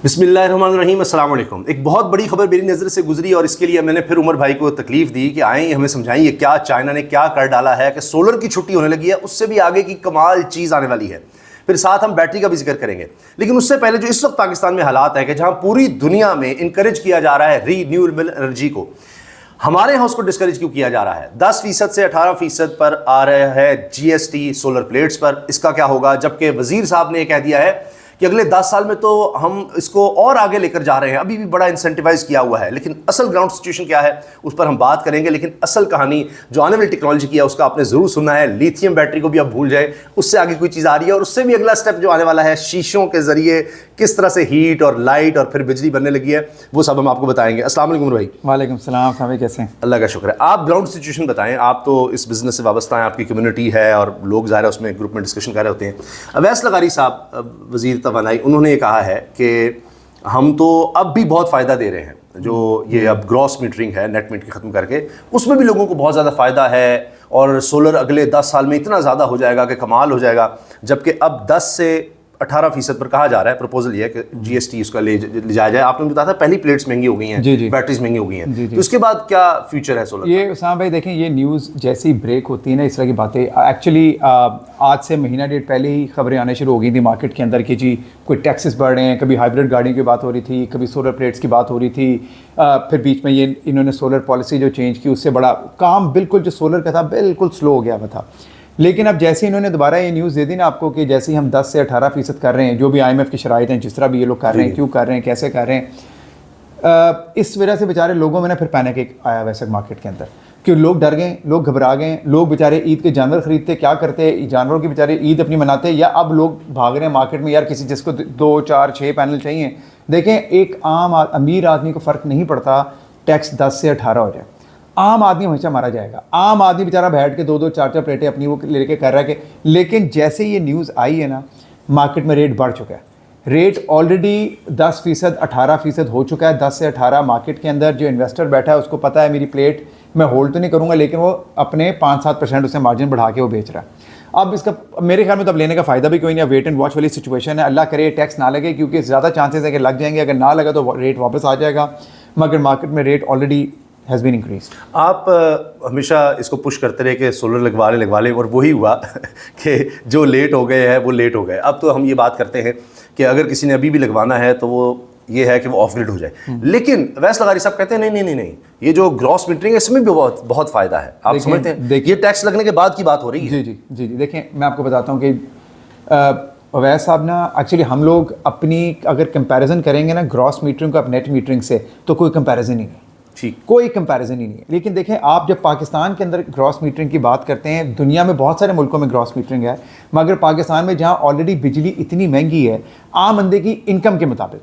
बिस्मिल्लाहिर्रहमानिर्रहीम, अस्सलाम वालेकुम। एक बहुत बड़ी खबर मेरी नज़र से गुजरी और इसके लिए मैंने फिर उमर भाई को तकलीफ दी कि आएँ हमें समझाइए क्या चाइना ने क्या कर डाला है कि सोलर की छुट्टी होने लगी है, उससे भी आगे की कमाल चीज़ आने वाली है। फिर साथ हम बैटरी का भी जिक्र करेंगे, लेकिन उससे पहले जो इस वक्त पाकिस्तान में हालात है कि जहाँ पूरी दुनिया में इंकरेज किया जा रहा है रीन्यूएबल एनर्जी को, हमारे यहाँ उसको डिस्करेज क्यों किया जा रहा है? 10% से 18% पर आ रहा है GST सोलर प्लेट्स पर। इसका क्या होगा? जबकि वजीर साहब ने कह दिया है कि अगले 10 साल में तो हम इसको और आगे लेकर जा रहे हैं, अभी भी बड़ा इंसेंटिवाइज किया हुआ है। लेकिन असल ग्राउंड सिचुएशन क्या है उस पर हम बात करेंगे। लेकिन असल कहानी जो आने वाली टेक्नोलॉजी की है उसका आपने ज़रूर सुनना है। लिथियम बैटरी को भी आप भूल जाए, उससे आगे कोई चीज़ आ रही है और उससे भी अगला स्टेप जो आने वाला है, शीशों के ज़रिए किस तरह से हीट और लाइट और फिर बिजली बनने लगी है, वो सब हम आपको बताएंगे। अस्सलाम वालेकुम भाई। वालेकुम सलाम भाई, कैसे हैं? अल्लाह का शुक्र है। आप ग्राउंड सिचुएशन बताएं, आप तो इस बिज़नेस से वाबस्ता हैं, आपकी कम्युनिटी है और लोग ज़ाहिर है उसमें ग्रुप में डिस्कशन कर रहे होते हैं। अवैस लगारी साहब वज़ीर तवानाई, उन्होंने ये कहा है कि हम तो अब भी बहुत फ़ायदा दे रहे हैं, जो ये अब ग्रॉस मीटरिंग है नेट मीटरिंग ख़त्म करके, उसमें भी लोगों को बहुत ज़्यादा फ़ायदा है और सोलर अगले 10 साल में इतना ज़्यादा हो जाएगा कि कमाल हो जाएगा। जबकि अब 10 से 18% पर कहा जा रहा है, प्रपोजल ये है कि GST उसका ले जाया जाए। आपने बताया था पहली प्लेट्स महंगी हो गई हैं, बैटरीज महंगी हो गई हैं, तो इसके बाद क्या फ्यूचर है सोलर? ये उसामा भाई देखें, ये न्यूज़ जैसी ब्रेक होती है ना, इस तरह की बातें एक्चुअली आज से महीना डेढ़ पहले ही खबरें आने शुरू हो गई थी मार्केट के अंदर कि जी कोई टैक्सेस बढ़ रहे हैं, कभी हाइब्रिड गाड़ियों की बात हो रही थी, कभी सोलर प्लेट्स की बात हो रही थी, फिर बीच में ये इन्होंने सोलर पॉलिसी जो चेंज की उससे बड़ा काम बिल्कुल जो सोलर का था बिल्कुल स्लो हो गया हुआ था। लेकिन अब जैसे इन्होंने दोबारा ये न्यूज़ दे दी ना आपको कि जैसे ही हम 10 से 18% कर रहे हैं, जो भी IMF की शराइत हैं, जिस तरह भी ये लोग कर रहे हैं, क्यों कर रहे हैं, कैसे कर रहे हैं, इस वजह से बेचारे लोगों में ना फिर पैनिक एक आया वैसे मार्केट के अंदर कि लोग डर गए, लोग घबरा गए, लोग बेचारे ईद के जानवर खरीदते, क्या करते, जानवरों की बेचारे ईद अपनी मनाते, या अब लोग भाग रहे हैं मार्केट में, यार किसी जिसको 2, 4, 6 पैनल चाहिए। देखें, एक आम अमीर आदमी को फ़र्क नहीं पड़ता टैक्स 10 से 18 हो जाए, आम आदमी हमेशा मारा जाएगा। आम आदमी बेचारा बैठ के 2-2, 4-4 प्लेटें अपनी वो लेके कर रहा है कि, लेकिन जैसे ये न्यूज़ आई है ना, मार्केट में रेट बढ़ चुका है। रेट ऑलरेडी 10%, 18% हो चुका है। 10 से 18 मार्केट के अंदर जो इन्वेस्टर बैठा है उसको पता है मेरी प्लेट मैं होल्ड तो नहीं करूँगा, लेकिन वो अपने 5-7% उससे मार्जिन बढ़ा के वो बेच रहा है। अब इसका मेरे ख्याल में तो अब लेने का फ़ायदा भी कोई नहीं है, वेट एंड वॉच वाली सिचुएशन है। अल्लाह करे टैक्स ना लगे, क्योंकि ज़्यादा चांसेस है कि लग जाएंगे, अगर ना लगा तो रेट वापस आ जाएगा, मगर मार्केट में rate already has been increase. आप हमेशा इसको पुश करते रहे कि सोलर लगवा ले और वही हुआ कि जो लेट हो गए हैं वो लेट हो गए। अब तो हम ये बात करते हैं कि अगर किसी ने अभी भी लगवाना है तो वो ये है कि वो ऑफ ग्रिड हो जाए। लेकिन वैस लगारी साहब कहते हैं नहीं, ये जो ग्रॉस मीटरिंग है इसमें भी बहुत फ़ायदा है। आप समझते हैं ये टैक्स लगने के बाद की बात हो रही है? जी। देखें, मैं आपको बताता हूँ कि वैस साहब ना, एक्चुअली हम लोग अपनी अगर कंपैरिजन करेंगे ना ग्रॉस मीटरिंग को नेट मीटरिंग से, तो कोई कंपैरिजन ही नहीं, ठीक, कोई कंपैरिजन ही नहीं है। लेकिन देखें, आप जब पाकिस्तान के अंदर ग्रॉस मीटरिंग की बात करते हैं, दुनिया में बहुत सारे मुल्कों में ग्रॉस मीटरिंग है, मगर पाकिस्तान में जहां ऑलरेडी बिजली इतनी महंगी है आम बंदे की इनकम के मुताबिक,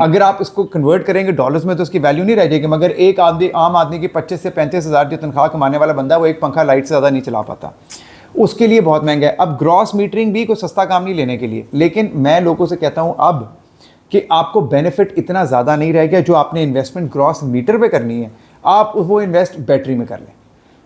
अगर आप इसको कन्वर्ट करेंगे डॉलर्स में तो उसकी वैल्यू नहीं रह जाएगी। मगर एक आम आदमी की 25 से 35 हज़ार जो तनख्वाह कमाने वाला बंदा, वो एक पंखा लाइट से ज़्यादा नहीं चला पाता, उसके लिए बहुत महंगा है। अब ग्रॉस मीटरिंग भी कोई सस्ता काम नहीं लेने के लिए, लेकिन मैं लोगों से कहता हूँ अब कि आपको बेनिफिट इतना ज़्यादा नहीं रह गया। जो आपने इन्वेस्टमेंट ग्रॉस मीटर पे करनी है, आप वो इन्वेस्ट बैटरी में कर लें,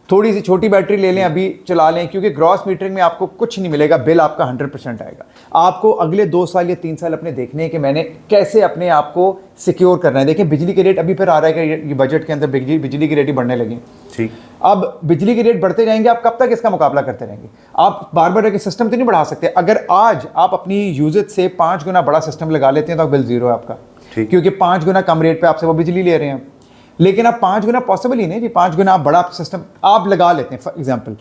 थोड़ी सी छोटी बैटरी ले लें, अभी चला लें, क्योंकि ग्रॉस मीटरिंग में आपको कुछ नहीं मिलेगा, बिल आपका 100% आएगा। आपको अगले 2 साल या 3 साल अपने देखने हैं कि मैंने कैसे अपने आप को सिक्योर करना है। देखिए, बिजली के रेट अभी फिर आ रहा है कि ये बजट के अंदर बिजली की रेट ही बढ़ने लगी। ठीक, अब बिजली के रेट बढ़ते जाएंगे, आप कब तक इसका मुकाबला करते रहेंगे? आप बार बार एक सिस्टम तो नहीं बढ़ा सकते। अगर आज आप अपनी यूजेज से 5 गुना बड़ा सिस्टम लगा लेते हैं तो बिल ज़ीरो है आपका, क्योंकि 5 गुना कम रेट पर आपसे वो बिजली ले रहे हैं। लेकिन आप 5 गुना पॉसिबल ही नहीं जी, 5 गुना आप बड़ा सिस्टम आप लगा लेते हैं, फॉर एग्जाम्पल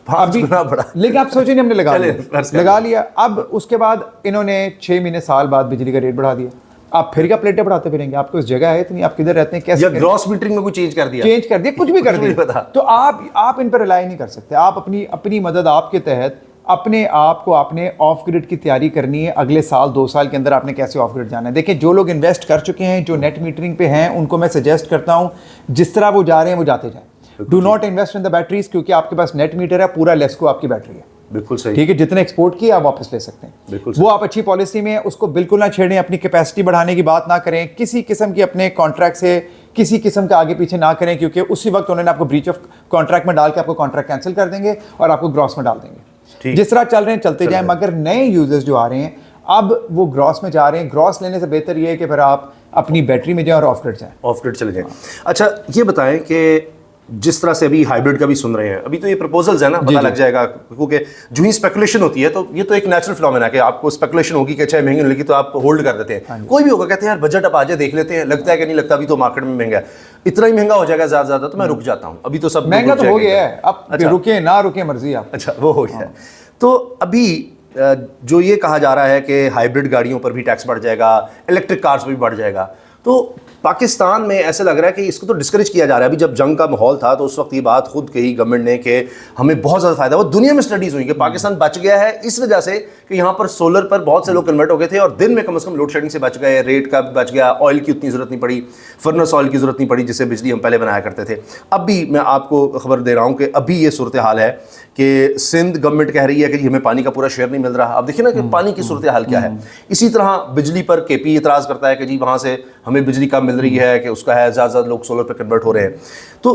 5 गुना बड़ा, लेकिन आप सोचिए, हमने लगा लिया। अब उसके बाद इन्होंने 6 महीने साल बाद बिजली का रेट बढ़ा दिया, आप फिर क्या प्लेटें बढ़ाते फिरेंगे? आपको इस जगह है इतनी, आप किधर रहते हैं, कैसे ग्रॉस मीटरिंग में कुछ चेंज कर दिया, कुछ भी कर दिया, तो आप इन पर रिलाई नहीं कर सकते। आप अपनी मदद आपके तहत अपने आप को आपने ऑफ ग्रिड की तैयारी करनी है। अगले साल 2 साल के अंदर आपने कैसे ऑफ ग्रिड जाना है। देखिए, जो लोग इन्वेस्ट कर चुके हैं, जो नेट मीटरिंग पे हैं, उनको मैं सजेस्ट करता हूं जिस तरह वो जा रहे हैं वो जाते जाएं। Do not invest in the batteries, क्योंकि आपके पास नेट मीटर है, पूरा लेस्को आपकी बैटरी है। बिल्कुल सही, ठीक है, जितने एक्सपोर्ट किए आप वापस ले सकते हैं, बिल्कुल वो आप अच्छी पॉलिसी में उसको बिल्कुल ना छेड़ें, अपनी कैपेसिटी बढ़ाने की बात ना करें, किसी किस्म की अपने कॉन्ट्रैक्ट से किसी किस्म का आगे पीछे ना करें, क्योंकि उसी वक्त उन्होंने आपको ब्रीच ऑफ कॉन्ट्रैक्ट में डाल के आपको कॉन्ट्रैक्ट कैंसिल कर देंगे और आपको ग्रॉस में डाल देंगे। जिस तरह चल रहे हैं चलते जाएं, मगर नए यूजर्स जो आ रहे हैं अब वो ग्रॉस में जा रहे हैं। ग्रॉस लेने से बेहतर ये है कि फिर आप अपनी बैटरी में जाएं और ऑफ ग्रिड जाएं। ऑफ ग्रिड चले जाएं। अच्छा ये बताएं कि जिस तरह से अभी हाइब्रिड का भी सुन रहे हैं, अभी तो ये प्रपोजल्स है ना, पता लग जाएगा, क्योंकि जो ही स्पेकुलेशन होती है तो ये तो एक नेचुरल फिनोमेना है कि आपको स्पेकुलेशन होगी कि अच्छा महंगी मिलेगी तो आप होल्ड कर देते हैं। कोई भी होगा कहते हैं यार बजट अब आ जाए देख लेते हैं, लगता है कि नहीं लगता, अभी तो मार्केट में महंगा है, इतना ही महंगा हो जाएगा ज़्यादा तो मैं रुक जाता हूँ। अभी तो सब महंगा तो हो गया है, अब रुके ना रुके मर्जी आप। अच्छा वो हो गया है। तो अभी जो ये कहा जा रहा है कि हाइब्रिड गाड़ियों पर भी टैक्स बढ़ जाएगा, इलेक्ट्रिक कार्स पर भी बढ़ जाएगा, तो पाकिस्तान में ऐसे लग रहा है कि इसको तो डिस्करेज किया जा रहा है। अभी जब जंग का माहौल था तो उस वक्त ये बात खुद कही गवर्नमेंट ने कि हमें बहुत ज़्यादा फायदा, वो दुनिया में स्टडीज़ हुई कि पाकिस्तान बच गया है इस वजह से कि यहाँ पर सोलर पर बहुत से लोग कन्वर्ट हो गए थे और दिन में कम से कम लोड शेडिंग से बच गए, रेट का बच गया, ऑयल की उतनी ज़रूरत नहीं पड़ी, फर्नेस ऑयल की ज़रूरत नहीं पड़ी जिससे बिजली हम पहले बनाया करते थे। अब भी मैं आपको खबर दे रहा हूँ कि अभी ये सूरत हाल है कि सिंध गवर्नमेंट कह रही है कि हमें पानी का पूरा शेयर नहीं मिल रहा। अब देखिए ना कि पानी की सूरत हाल क्या है। इसी तरह बिजली पर केपी इतराज़ करता है कि जी वहाँ से हमें बिजली कम मिल रही है, कि उसका है ज़्यादा लोग सोलर पर कन्वर्ट हो रहे हैं। तो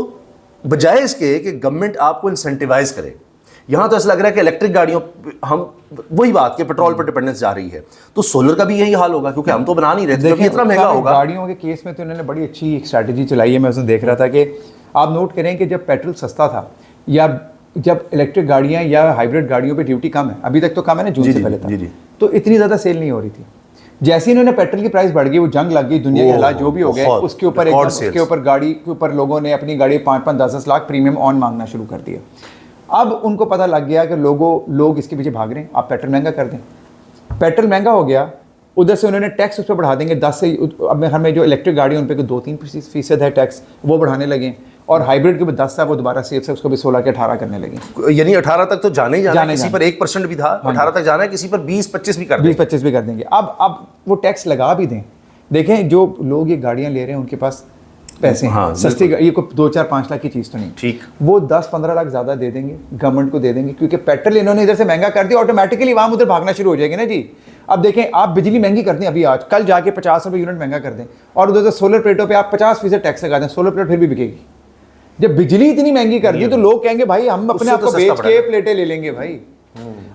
बजाय इसके कि गवर्नमेंट आपको इंसेंटिवाइज करे, यहाँ तो ऐसा लग रहा है कि इलेक्ट्रिक गाड़ियों हम वही बात कि पेट्रोल पर डिपेंडेंस जा रही है, तो सोलर का भी यही हाल होगा क्योंकि हम तो बना नहीं रहे थे, क्योंकि इतना महंगा होगा। गाड़ियों के केस में तो इन्होंने बड़ी अच्छी एक स्ट्रैटेजी चलाई है। मैं उसमें देख रहा था कि आप नोट करें कि जब पेट्रोल सस्ता था या जब इलेक्ट्रिक गाड़ियाँ या हाइब्रिड गाड़ियों पे ड्यूटी कम है, अभी तक तो कम है ना, जून से पहले था, तो इतनी ज़्यादा सेल नहीं हो रही थी। जैसे इन्होंने पेट्रोल की प्राइस बढ़ गई, वो जंग लग गई, दुनिया के हालात जो भी हो गए, उसके ऊपर उसके ऊपर गाड़ी के ऊपर लोगों ने अपनी गाड़ी 5-5, 10-10 लाख प्रीमियम ऑन मांगना शुरू कर दिया। अब उनको पता लग गया कि लोग इसके पीछे भाग रहे हैं, आप पेट्रोल महंगा कर दें। पेट्रोल महंगा हो गया, उधर से उन्होंने टैक्स उस पर बढ़ा देंगे 10 से, अब हमें जो इलेक्ट्रिक गाड़ी उन पर 2-3% है टैक्स, वो बढ़ाने लगे। और हाइब्रिड के भी 10 था, वो दोबारा से उसको भी 16 के 18 करने लगे। यानी 18 तक तो जाने ही जाना, किसी पर 1% भी था, 18 तक जाना है, किसी पर 20-25 भी कर देंगे, 20-25 भी कर देंगे। अब वो टैक्स लगा भी दें। देखें जो लोग ये गाड़ियाँ ले रहे हैं उनके पास पैसे हैं, सस्ती, ये कोई 2-4-5 लाख की चीज़ तो नहीं, ठीक, वो 10-15 लाख ज़्यादा दे देंगे, गवर्नमेंट को दे देंगे, क्योंकि पेट्रोल इन्होंने इधर से महंगा कर दिया, ऑटोमेटिकली वहाँ उधर भागना शुरू हो जाएगी ना जी। अब देखें आप बिजली महंगी करते हैं अभी, आज कल जाके 50 रुपये यूनिट महंगा कर दें और उधर से सोलर प्लेटों पर आप 50% टैक्स लगा दें, सोलर प्लेट फिर भी बिकेगी। जब बिजली इतनी महंगी कर दी तो लोग कहेंगे भाई हम अपने आप को बेच के प्लेटें ले लेंगे भाई।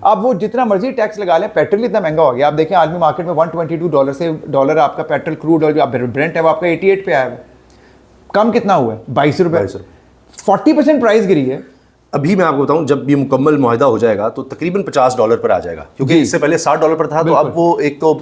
अब वो जितना मर्जी टैक्स लगा लें, पेट्रोल इतना महंगा हो गया। आप देखें आज भी मार्केट में $122 से डॉलर आपका पेट्रोल क्रूड ऑयल ब्रेंट है वो आपका 88 पे आया है। कम कितना हुआ है? 22 रुपये, 40% प्राइस गिरी है। अभी मैं आपको बताऊं, जब ये मुकम्मल मुआहिदा हो जाएगा तो तकरीबन $50 पर आ जाएगा, क्योंकि इससे पहले $60 पर था। तो अब वो एक तो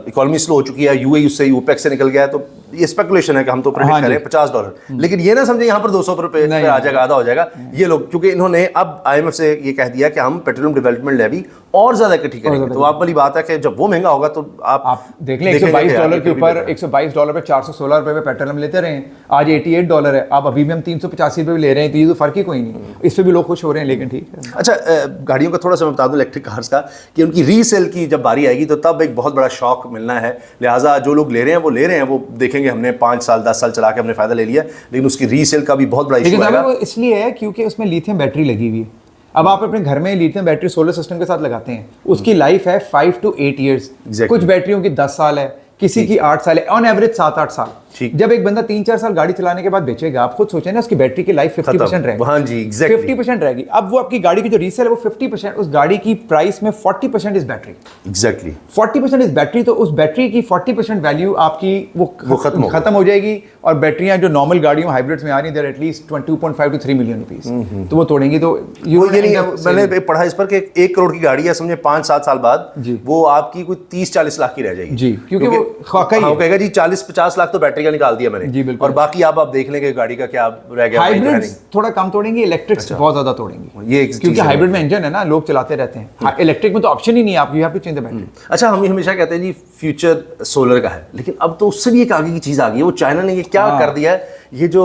इकोनॉमी स्लो हो चुकी है, यूएई उससे ओपेक से निकल गया है, तो ये स्पेकुलेशन है कि हम तो प्रेडिक्ट करें $50, लेकिन ये ना समझे यहाँ पर 200 रुपये पे आ जाएगा, आधा हो जाएगा ये लोग, क्योंकि इन्होंने अब IMF से ये कह दिया कि हम पेट्रोलियम डेवलपमेंट लेवी और ज्यादा इकट्ठी करेंगे। तो आप वाली बात है कि जब वो महंगा होगा तो आप देख लें, $122 के ऊपर $122 पे 416 रुपये पे पेट्रोल हम लेते रहे, आज $88 है, अब अभी भी हम 385 रुपये ले रहे हैं, तो ये तो फर्क ही कोई नहीं, इस पर भी लोग खुश हो रहे हैं। लेकिन ठीक है। अच्छा, गाड़ियों का थोड़ा सा मैं बता दूं, इलेक्ट्रिक कार्स का, कि उनकी रीसेल की जब बारी आएगी तो तब एक बहुत बड़ा शौक मिलना है। लिहाजा जो लोग ले रहे हैं वो ले रहे हैं, वो देखेंगे हमने 5 साल 10 साल चला के हमने फायदा ले लिया, लेकिन उसकी रीसेल का भी बहुत बड़ा इशू आएगा। वो इसलिए है क्योंकि उसमें लिथियम बैटरी लगी हुई है। अब आप अपने घर में लिथियम बैटरी सोलर सिस्टम के साथ लगाते हैं, उसकी लाइफ है 5 to 8 ईयर्स। कुछ बैटरियों की 10 साल है, किसी की 8 साल है, ऑन एवरेज 7-8 साल। जब एक बंदा 3-4 साल गाड़ी चलाने के बाद बेचेगा, आप खुद सोचें ना, उसकी बैटरी की लाइफ 50% रहेगी। हाँ जी, एग्जैक्टली 50% रहेगी। अब वो आपकी गाड़ी की जो रीसेल है वो 50%, उस गाड़ी की प्राइस में 40% is battery. Exactly 40% is battery, तो उस बैटरी की 40% वैल्यू आपकी वो खत्म हो जाएगी। और बैटरियां जो नॉर्मल गाड़ियों हाइब्रिड्स में आ रही हैं, there at least 2.5 to 3 million rupees, तो वो तोड़ेंगी। तो मैंने पढ़ा इस पर कि 1 करोड़ की गाड़ी है, समझे 5-7 साल बाद वो आपकी कोई 30-40 लाख की रह जाएगी जी, क्योंकि वो कहेगा जी 40-50 लाख तो बैटरी का निकाल दिया मैंने, और बाकी आप देख लेंगे गाड़ी का क्या रह गया। हाइब्रिड्स थोड़ा कम तोड़ेंगे, इलेक्ट्रिक्स बहुत ज्यादा तोड़ेंगे, ये क्योंकि हाइब्रिड में इंजन है ना, लोग चलाते रहते हैं। इलेक्ट्रिक में तो ऑप्शन ही नहीं है, आप you have to change the battery. अच्छा, हम हमेशा कहते हैं जी फ्यूचर सोलर का है, लेकिन अब तो उससे भी एक आगे की चीज आ गई है। वो चाइना ने ये क्या कर दिया है, ये जो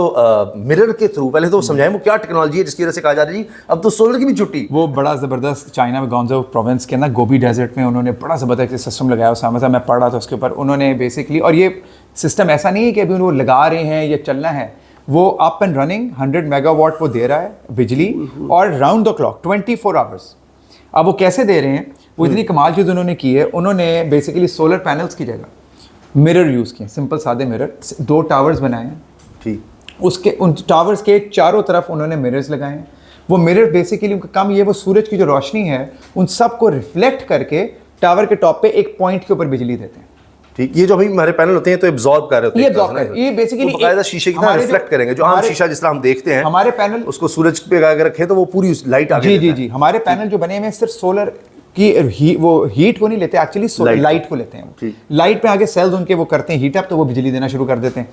मिरर के थ्रू, पहले तो समझाएं वो क्या टेक्नोलॉजी है जिसकी वजह से कहा जा रहा है जी अब तो सोलर की भी छुट्टी। वो बड़ा जबरदस्त चाइना में गांजो प्रोविंस के ना गोबी डेजर्ट में उन्होंने बड़ा जबरदस्त सिस्टम लगाया। उस मैं पढ़ रहा था उसके ऊपर, उन्होंने बेसिकली, और ये सिस्टम ऐसा नहीं है कि अभी वो लगा रहे हैं या चलना है, वो अप एंड रनिंग 100 मेगावाट वो दे रहा है बिजली, और राउंड द क्लॉक 24 आवर्स। अब वो कैसे दे रहे हैं, वो इतनी कमाल चीज़ उन्होंने की है। उन्होंने बेसिकली सोलर पैनल्स की जगह मिरर यूज़ किए, सिंपल सादे मिरर, 2 टावर्स बनाए हैं, ठीक, उसके उन टावर्स के चारों तरफ उन्होंने मिरर्स लगाए हैं। वो मिरर बेसिकली उनका काम ये, वो सूरज की जो रोशनी है उन सब को रिफ्लेक्ट करके टावर के टॉप पे एक पॉइंट के ऊपर बिजली देते हैं। ठीक, ये जो अभी हमारे पैनल होते हैं तो एब्जॉर्ब कर रहे होते हैं, ये absorb कर, ये बेसिकली बकायदा शीशे की तरह रिफ्लेक्ट करेंगे, जो आम शीशा जिस तरह हम देखते हैं हमारे पैनल उसको सूरज पे लगा के रखें तो वो पूरी लाइट आगे जी देता जी है। जी हमारे पैनल जो बने हुए हैं सिर्फ सोलर की वो हीट को नहीं लेते, एक्चुअली लाइट को लेते हैं। ठीक। लाइट पे आगे सेल्स उनके वो करते हैं हीट अप, तो वो बिजली देना शुरू कर देते हैं।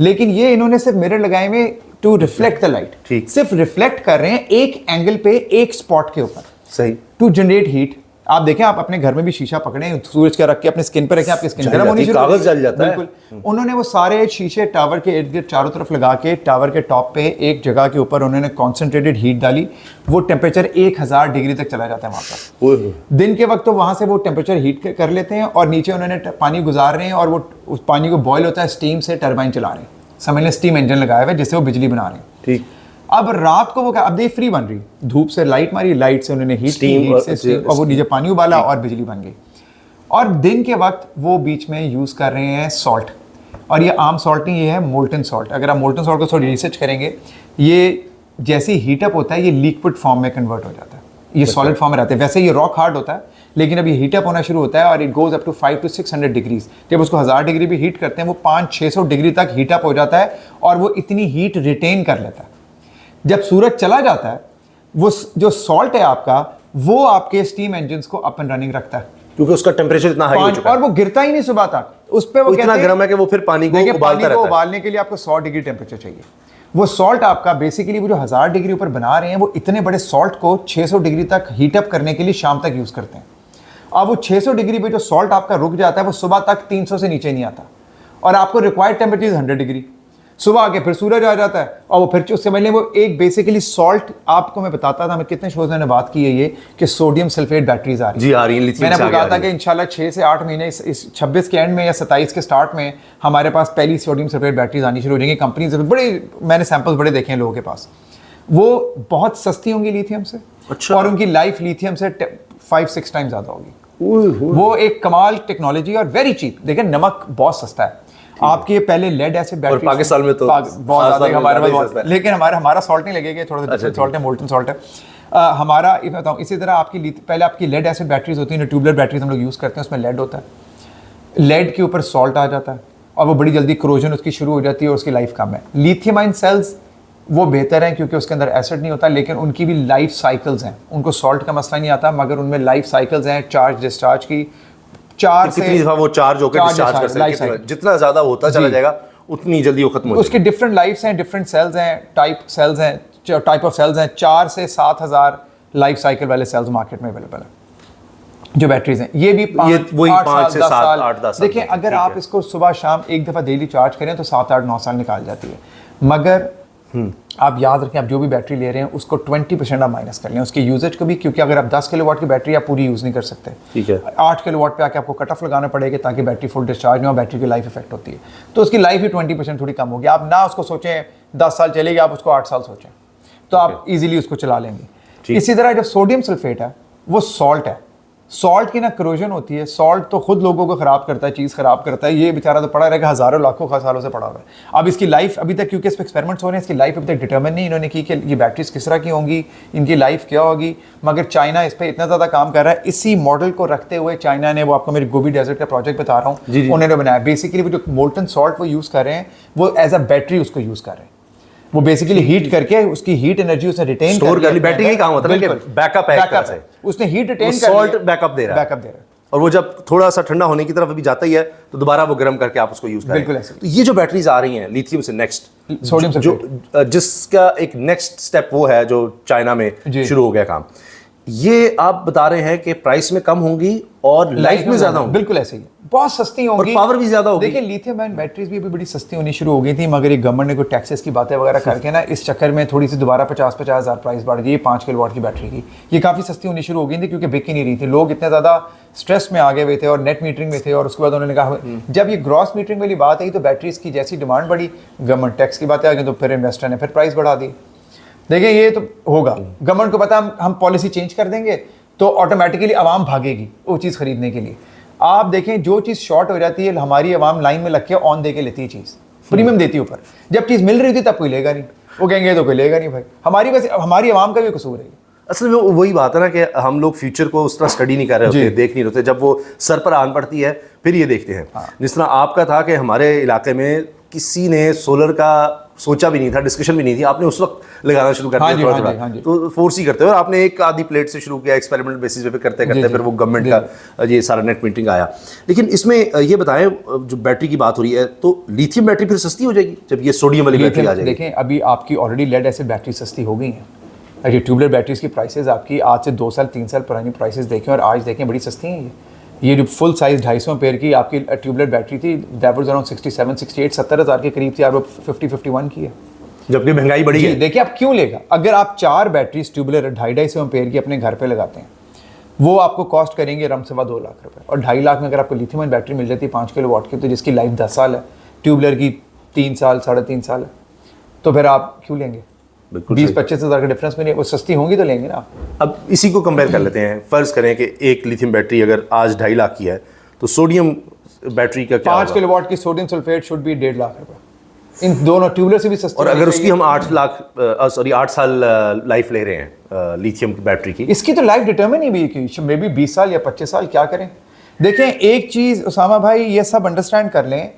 लेकिन ये इन्होंने सिर्फ मिरर लगाए हुए टू रिफ्लेक्ट द लाइट, ठीक। सिर्फ रिफ्लेक्ट कर रहे हैं एक एंगल पे एक स्पॉट के ऊपर सही, टू जनरेट हीट। आप देखें, आप अपने घर में भी शीशा पकड़े, सूरज का रख के अपने स्किन पर रखें, आपकी स्किन गर्म होनी शुरू कागज जल जाता है। बिल्कुल। उन्होंने वो सारे शीशे टावर के इर्द गिर्द चारों तरफ लगा के टावर के टॉप पे एक जगह के ऊपर उन्होंने कॉन्सेंट्रेटेड हीट डाली। वो टेम्परेचर 1000 डिग्री तक चला जाता है वहाँ पर। दिन के वक्त तो वहाँ से वो टेम्परेचर हीट कर लेते हैं और नीचे उन्होंने पानी गुजार रहे हैं और वो उस पानी को बॉयल होता है, स्टीम से टरबाइन चला रहे हैं, समझ लें स्टीम इंजन लगाया हुआ है जिससे वो बिजली बना रहे हैं। ठीक। अब रात को वो क्या, अब ये फ्री बन रही, धूप से लाइट मारी, लाइट से उन्होंने हीट से स्टीम और वो नीचे पानी उबाला और बिजली बन गई। और दिन के वक्त वो बीच में यूज़ कर रहे हैं सॉल्ट, और ये आम सॉल्ट नहीं, ये है मोल्टन सॉल्ट। अगर आप मोल्टन सॉल्ट को थोड़ी रिसर्च करेंगे, ये जैसे हीटअप होता है ये लिक्विड फॉर्म में कन्वर्ट हो जाता है, ये सॉलिड फॉर्म में रहता है। वैसे ये रॉक हार्ड होता है, लेकिन अब ये हीटअप होना शुरू होता है और it goes up to 500 to 600 degrees. जब उसको 1000 डिग्री भी हीट करते हैं वो 500-600 डिग्री तक हीटअप हो जाता है और वो इतनी हीट रिटेन कर लेता है। जब सूरज चला जाता है, वो जो सॉल्ट है आपका, वो आपके स्टीम इंजन को अप एंड रनिंग रखता है, क्योंकि उसका टेम्परेचर इतना हाई हो चुका और वो गिरता ही नहीं सुबह तक। उस पे वो इतना गर्म है कि वो फिर पानी को उबालता रहता है। उबालने के लिए आपको 100 डिग्री टेम्परेचर चाहिए। वो सॉल्ट आपका बेसिकली वो जो 1000 डिग्री ऊपर बना रहे हैं, वो इतने बड़े सॉल्ट को 600 डिग्री तक हीटअप करने के लिए शाम तक यूज करते हैं। अब वो 600 डिग्री पे जो सॉल्ट आपका रुक जाता है, वो सुबह तक 300 से नीचे नहीं आता और आपको रिक्वायर्ड टेम्परेचर 100 डिग्री। सुबह आके फिर सूरज आ जाता है और वो फिर उससे पहले वो एक बेसिकली सॉल्ट, आपको मैं बताता था, मैं कितने शोज मैंने बात की है ये कि सोडियम सल्फेट बैटरीज आ रही जी आ रही हैं, मैंने आपको कहा था कि इंशाल्लाह 6 से 8 महीने इस 26 के एंड में या 27 के स्टार्ट में हमारे पास पहली सोडियम सल्फेट बैटरीज आनी शुरू हो जाएंगी। कंपनीज बड़े, मैंने सैंपल्स बड़े देखे हैं लोगों के पास, वो बहुत सस्ती होंगी लिथियम से। अच्छा। और उनकी लाइफ लिथियम से 5-6 टाइम ज्यादा होगी। वो एक कमाल टेक्नोलॉजी और वेरी चीप। देखिए नमक बहुत सस्ता है आपके, पहले लेड एसिड बैटरी और पाकिस्तान में तो बहुत ज्यादा हमारे पास, लेकिन हमारा सॉल्ट नहीं लगेगा, थोड़ा सा सॉल्ट है, मोल्टन सॉल्ट है हमारा। बताऊँ इसी तरह आपकी पहले आपकी लेड एसिड बैटरीज होती है, ट्यूबलर बैटरीज हम लोग यूज़ करते हैं, उसमें लेड होता है, लेड के ऊपर सॉल्ट आ जाता है और वो बड़ी जल्दी क्रोजन उसकी शुरू हो जाती है और उसकी लाइफ कम है। लिथियम आयन सेल्स वो बेहतर हैं क्योंकि उसके अंदर एसिड नहीं होता, लेकिन उनकी भी लाइफ साइकिल्स हैं, उनको सॉल्ट का मसला नहीं आता, मगर उनमें लाइफ साइकिल्स हैं चार्ज डिस्चार्ज की। 4 से कितनी दफा वो चार्ज होकर डिस्चार्ज कर सकते हैं, जितना ज्यादा होता चला जाएगा उतनी जल्दी वो खत्म हो उसके डिफरेंट लाइफ्स हैं, डिफरेंट सेल्स हैं, टाइप ऑफ सेल्स हैं। 4 से 7000 लाइफ साइकिल वाले सेल्स मार्केट में अवेलेबल है जो बैटरीज हैं। ये भी 5 से 7-8 साल। देखिए अगर आप इसको सुबह शाम एक दफ़ा डेली चार्ज करें तो 7-8-9 साल निकाल जाती है, मगर आप याद रखें आप जो भी बैटरी ले रहे हैं उसको 20% आप माइनस कर लें उसके यूजेज को भी, क्योंकि अगर आप 10 किलोवाट की बैटरी आप पूरी यूज़ नहीं कर सकते। ठीक है। 8 किलोवाट पे आके आपको कट ऑफ लगाना पड़ेगा ताकि बैटरी फुल डिस्चार्ज ना हो, बैटरी की लाइफ इफेक्ट होती है, तो उसकी लाइफ ही 20% थोड़ी कम होगी। आप ना उसको सोचें 10 साल चलेगी, आप उसको 8 साल सोचें तो आप इजीली उसको चला लेंगे। इसी तरह जब सोडियम सल्फेट है वो सॉल्ट है, सॉल्ट की ना करोजन होती है, सॉल्ट तो खुद लोगों को ख़राब करता है, चीज़ ख़राब करता है, ये बेचारा तो पड़ा रहेगा हज़ारों लाखों सालों से पड़ा हुआ है। अब इसकी लाइफ अभी तक, क्योंकि इस पर एक्सपेरिमेंट्स हो रहे हैं, इसकी लाइफ अभी तक डिटर्मिन नहीं इन्होंने की कि ये बैटरीज किस तरह की होंगी, इनकी लाइफ क्या होगी, मगर चाइना इस पर इतना ज़्यादा काम कर रहा है। इसी मॉडल को रखते हुए चाइना ने, वो आपको मेरी गोबी डेजर्ट का प्रोजेक्ट बता रहा हूँ, उन्होंने बनाया। बेसिकली वो जो मोल्टन सॉल्ट वो यूज़ कर रहे हैं वो एज अ बैटरी उसको यूज़ कर रहे हैं, वो बेसिकली हीट करके उसकी हीट एनर्जी उसे रिटेन स्टोर कर ली। बैटरी का काम होता है कि बैकअप है, एक तरह से उसने हीट रिटेन कर सॉल्ट बैकअप दे रहा है, और वो जब थोड़ा सा ठंडा होने की तरफ अभी जाता ही है तो दोबारा वो गर्म करके आप उसको यूज करें। बिल्कुल ऐसे। तो ये जो बैटरीज आ रही हैं लिथियम से नेक्स्ट, सोडियम से जो जिसका एक नेक्स्ट स्टेप वो है जो चाइना में शुरू हो गया काम, ये आप बता रहे हैं कि प्राइस में कम होंगी और लाइफ में ज्यादा होंगी। बिल्कुल ऐसे ही, बहुत सस्ती होंगी और पावर भी ज्यादा होगी। देखिए लिथियम आयन बैटरीज भी अभी बड़ी सस्ती होनी शुरू हो गई थी, मगर ये गवर्नमेंट ने कोई टैक्सेस की बातें वगैरह करके ना इस चक्कर में थोड़ी सी दोबारा 50-50 हज़ार प्राइस बढ़ गई। 5 किलोवाट की बैटरी की ये काफ़ी सस्ती होनी शुरू हो गई थी क्योंकि बिक ही नहीं रही थी, लोग इतने ज़्यादा स्ट्रेस में आ गए हुए थे और नेट मीटरिंग में थे। और उसके बाद उन्होंने कहा जब ये ग्रॉस मीटरिंग वाली बात आई तो बैटरीज की जैसी डिमांड बढ़ी, गवर्नमेंट टैक्स की बातें आ गई तो फिर इन्वेस्टर ने फिर प्राइस बढ़ा दी। देखिए ये तो होगा, गवर्नमेंट को पता हम पॉलिसी चेंज कर देंगे तो ऑटोमेटिकली आवाम भागेगी वो चीज़ खरीदने के लिए। आप देखें जो चीज़ शॉर्ट हो जाती है हमारी आवाम लाइन में लग के ऑन दे के लेती है, चीज़ प्रीमियम देती है ऊपर। जब चीज़ मिल रही थी तब कोई लेगा नहीं, वो कहेंगे तो कोई लेगा नहीं भाई। हमारी आवाम का भी कसूर है। असल में वही बात है ना कि हम लोग फ्यूचर को उस तरह स्टडी नहीं कर रहे होते, देख नहीं होते, जब वो सर पर आन पड़ती है फिर ये देखते हैं। जिस तरह आपका था कि हमारे इलाके में किसी ने सोलर का सोचा भी नहीं था, डिस्कशन भी नहीं थी, आपने उस वक्त लगाना शुरू कर दिया थोड़ा थोड़ा, तो फोर्स ही करते हो, और आपने एक आधी प्लेट से शुरू किया, एक्सपेरिमेंट बेसिस पे करते करते फिर वो गवर्नमेंट का ये सारा नेट मीटरिंग आया। लेकिन इसमें ये बताएं, जो बैटरी की बात हो रही है, तो लिथियम बैटरी फिर सस्ती हो जाएगी जब ये सोडियम वाली बैटरी आ जाएगी? देखें, अभी आपकी ऑलरेडी लेड एसिड बैटरी सस्ती हो गई है। ये ट्यूबलर बैटरीज की प्राइसेस आपकी आज से 2 साल 3 साल पुरानी प्राइसेस देखें और आज देखें, बड़ी सस्ती हैं ये जो फुल साइज 250 एम्पेयर की आपकी ट्यूबलर बैटरी थी, दैट वाज अराउंड 67, 68, 70 हज़ार के करीब थी, और वो 50-51 की है, जबकि महंगाई बढ़ी है। देखिए आप क्यों लेगा, अगर आप 4 बैटरीज ट्यूबलर 250 एम्पेयर की अपने घर पे लगाते हैं, वो आपको कॉस्ट करेंगे रम सवा 2 लाख रुपए, और 2.5 लाख में अगर आपको लिथियम बैटरी मिल जाती है 5 किलोवाट की, तो जिसकी लाइफ 10 साल है, ट्यूबलर की 3 साल 3.5 साल है, तो फिर आप क्यों लेंगे? 20-25 हज़ार का डिफरेंस में नहीं, वो सस्ती होंगी तो लेंगे ना। अब इसी को कंपेयर कर लेते हैं, फर्ज करें कि एक लिथियम बैटरी अगर आज 2.5 लाख की है, तो सोडियम बैटरी का क्या 5 किलोवाट की sodium sulphate should be 1.5 lakh रुपए, इन दोनों ट्यूबलर से भी सस्ती। और अगर उसकी हम 8 साल लाइफ ले रहे हैं लिथियम की बैटरी की, इसकी तो लाइफ डिटर्मिन ही भी कि मे बी 20 साल या 25 साल, क्या करें? देखें, एक चीज़ उसामा भाई ये सब अंडरस्टैंड कर लें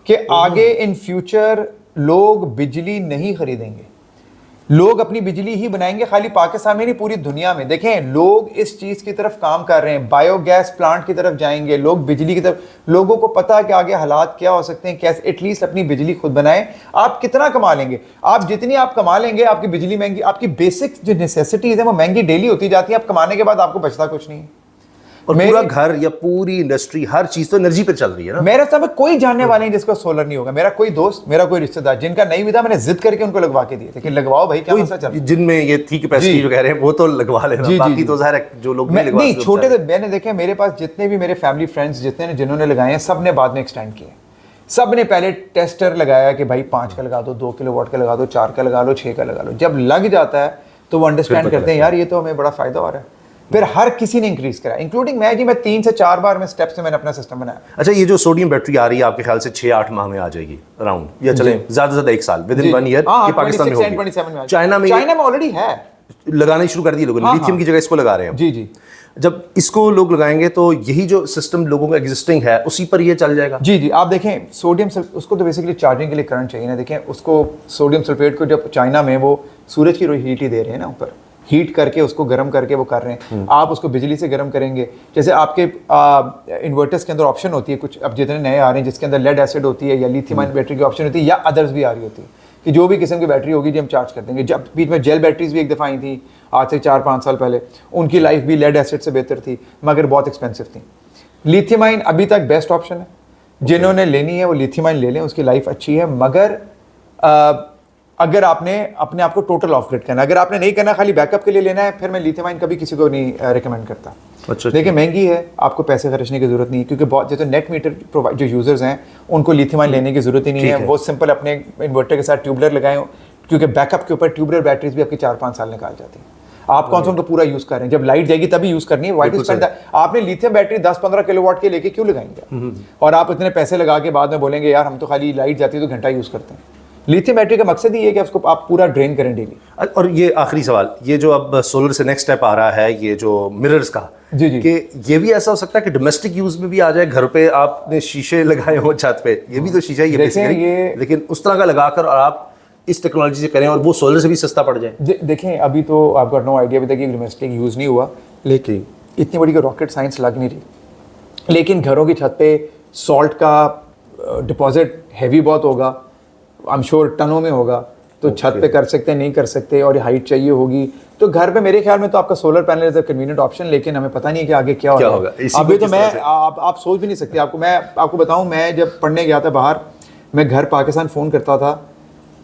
कि आगे इन फ्यूचर लोग बिजली नहीं खरीदेंगे, लोग अपनी बिजली ही बनाएंगे, खाली पाकिस्तान में नहीं पूरी दुनिया में। देखें, लोग इस चीज़ की तरफ काम कर रहे हैं, बायोगैस प्लांट की तरफ जाएंगे, लोग बिजली की तरफ, लोगों को पता है कि आगे हालात क्या हो सकते हैं, कैसे एटलीस्ट अपनी बिजली खुद बनाएं। आप कितना कमा लेंगे? आप जितनी आप कमा लेंगे, आपकी बिजली महंगी, आपकी बेसिक जो नेसेसिटीज़ हैं वो महंगी डेली होती जाती है, आप कमाने के बाद आपको बचता कुछ नहीं है। और पूरा घर या पूरी इंडस्ट्री, हर चीज तो एनर्जी पे चल रही है ना। मेरे साथ में कोई जानने वाले हैं जिसका सोलर नहीं होगा, मेरा कोई दोस्त, मेरा कोई रिश्तेदार जिनका नहीं भी था, मैंने जिद करके उनको लगवा के दिए थे कि लगवाओ भाई, क्या मसला चल रहा है। जिनमें ये थी कैपेसिटी जो कह रहे हैं वो तो लगवा लेना, बाकी तो ज़ाहिर है जो लोग नहीं छोटे थे। मैंने देखे मेरे पास जितने भी मेरे फैमिली फ्रेंड्स जितने जिन्होंने लगाए हैं, सब ने बाद में एक्सटेंड किए। सब ने पहले टेस्टर लगाया कि भाई 5 का लगा दो, 2 किलोवाट का लगा दो, 4 का लगा लो, 6 का लगा लो। जब लग जाता है तो वो अंडरस्टैंड करते हैं यार ये तो हमें बड़ा फायदा हो रहा है। फिर हर किसी ने इंक्रीज करा, इंक्लूडिंग मैं। जी मैं 3 से 4 बार में स्टेप से मैंने अपना सिस्टम बनाया। अच्छा, ये जो सोडियम बैटरी आ रही है आपके ख्याल से 6-8 माह में आ जाएगी अराउंड, या चले ज्यादा से ज्यादा 1 साल, विद इन 1 ईयर ये पाकिस्तान में होगी। चाइना में ऑलरेडी है, लगाना ही शुरू कर दिए लोगों ने, लिथियम की जगह इसको लगा रहे हैं। जी जी, जब इसको लोग लगाएंगे तो यही जो सिस्टम लोगों का एग्जिस्टिंग है उसी पर ये चल जाएगा। जी जी, आप देखें सोडियम उसको तो बेसिकली चार्जिंग के लिए करंट चाहिए ना। देखें उसको सोडियम सल्फेट को जब चाइना में वो सूरज की हीट ही दे रहे हैं ना, ऊपर हीट करके उसको गर्म करके वो कर रहे हैं। आप उसको बिजली से गर्म करेंगे, जैसे आपके इन्वर्टर्स के अंदर ऑप्शन होती है कुछ, अब जितने नए आ रहे हैं जिसके अंदर लेड एसिड होती है या लिथियम आयन बैटरी की ऑप्शन होती है, या अदर्स भी आ रही होती है कि जो भी किस्म की बैटरी होगी जी हम चार्ज कर देंगे। जब बीच में जेल बैटरीज भी एक दफ़ा आई थी आज से 4-5 साल पहले, उनकी लाइफ भी लेड एसिड से बेहतर थी मगर बहुत एक्सपेंसिव थी। लिथियम आयन अभी तक बेस्ट ऑप्शन है, जिन्होंने लेनी है वो लिथियम आयन ले लें, उसकी लाइफ अच्छी है। मगर अगर आपने अपने आप को टोटल ऑफ ग्रिड करना, अगर आपने नहीं करना खाली बैकअप के लिए लेना है, फिर मैं लिथियम आयन कभी किसी को नहीं रिकमेंड करता। अच्छा, देखिए महंगी है, आपको पैसे खर्चने की जरूरत नहीं है, क्योंकि बहुत जैसे नेट मीटर जो यूजर्स हैं उनको लिथियम आयन लेने की जरूरत ही नहीं है। वो सिंपल अपने इन्वर्टर के साथ ट्यूबलर लगाएं, क्योंकि बैकअप के ऊपर ट्यूबलर बैटरीज भी आपकी 4-5 साल निकाल जाती है। आप कौन सा उनको पूरा यूज कर रहे हैं, जब लाइट जाएगी तभी यूज करनी है। वाइट स्पेंड आपने लिथियम बैटरी 10-15 किलोवाट के लेके क्यों लगाएंगे, और आप इतने पैसे लगा के बाद में बोलेंगे यार हम तो खाली लाइट जाती है तो घंटा यूज करते हैं। लिथियम बैटरी का मकसद ही है कि उसको आप पूरा ड्रेन करें डेली। और ये आखिरी सवाल, ये जो अब सोलर से नेक्स्ट स्टेप आ रहा है, ये जो मिरर्स का, जी जी, कि ये भी ऐसा हो सकता है कि डोमेस्टिक यूज में भी आ जाए, घर पे आपने शीशे लगाए हो छत पे, ये भी तो शीशा ही है बेसिकली, लेकिन उस तरह का लगाकर और आप इस टेक्नोलॉजी से करें और वो सोलर से भी सस्ता पड़ जाए। देखें अभी तो आपका नो आइडिया, अभी तक ये डोमेस्टिक यूज़ नहीं हुआ, लेकिन इतनी बड़ी रॉकेट साइंस लग नहीं रही। लेकिन घरों की छत पे सॉल्ट का डिपॉजिट हैवी बहुत होगा, आई एम श्योर टनों में होगा, तो छत पे कर सकते हैं, नहीं कर सकते, और हाइट चाहिए होगी, तो घर पे मेरे ख्याल में तो आपका solar panel is a convenient option. लेकिन हमें पता नहीं है कि आगे क्या होगा। अभी तो मैं आप सोच भी नहीं सकते। मैं आपको बताऊं, मैं जब पढ़ने गया था बाहर, मैं घर पाकिस्तान फ़ोन करता था,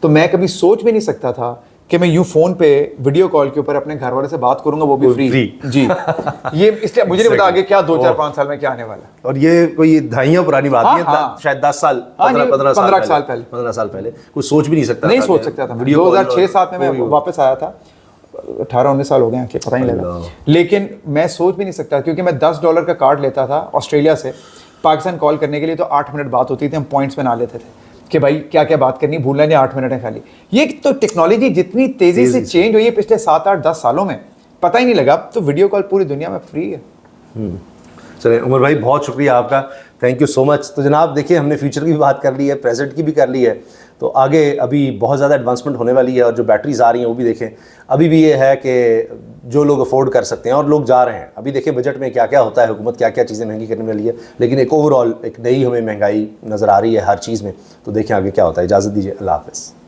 तो मैं कभी सोच भी नहीं सकता था कि मैं यूं फ़ोन पे वीडियो कॉल के ऊपर अपने घर वाले से बात करूंगा, वो भी फ्री जी। ये इसलिए मुझे नहीं पता आगे क्या 2-4-5 साल में क्या आने वाला है। और ये कोई दहाइयों पुरानी बात नहीं है, शायद 10 साल 15 साल पहले कोई सोच भी नहीं सकता, नहीं सोच सकता था। 2006-7 में मैं वापस आया था, 18-19 साल हो गए कि पता नहीं लगा। लेकिन मैं सोच भी नहीं सकता, क्योंकि मैं $10 का कार्ड लेता था ऑस्ट्रेलिया से पाकिस्तान कॉल करने के लिए, तो 8 मिनट बात होती थी, हम पॉइंट्स बना लेते थे कि भाई क्या क्या बात करनी, भूलना नहीं, 8 मिनट है खाली। ये तो टेक्नोलॉजी जितनी तेज़ी से चेंज हुई है पिछले 7-8-10 सालों में, पता ही नहीं लगा। तो वीडियो कॉल पूरी दुनिया में फ्री है। चलिए उमर भाई, बहुत शुक्रिया आपका, थैंक यू सो मच। तो जनाब देखिए, हमने फ्यूचर की भी बात कर ली है, प्रेजेंट की भी कर ली है, तो आगे अभी बहुत ज़्यादा एडवांसमेंट होने वाली है और जो बैटरीज आ रही हैं वो भी देखें। अभी भी ये है कि जो लोग अफोर्ड कर सकते हैं और लोग जा रहे हैं, अभी देखें बजट में क्या क्या होता है, हुकूमत क्या क्या चीज़ें महंगी करने वाली है, लेकिन एक ओवरऑल एक नई हमें महंगाई नज़र आ रही है हर चीज़ में। तो देखें आगे क्या होता है। इजाज़त दीजिए, अल्लाह हाफ़िज़।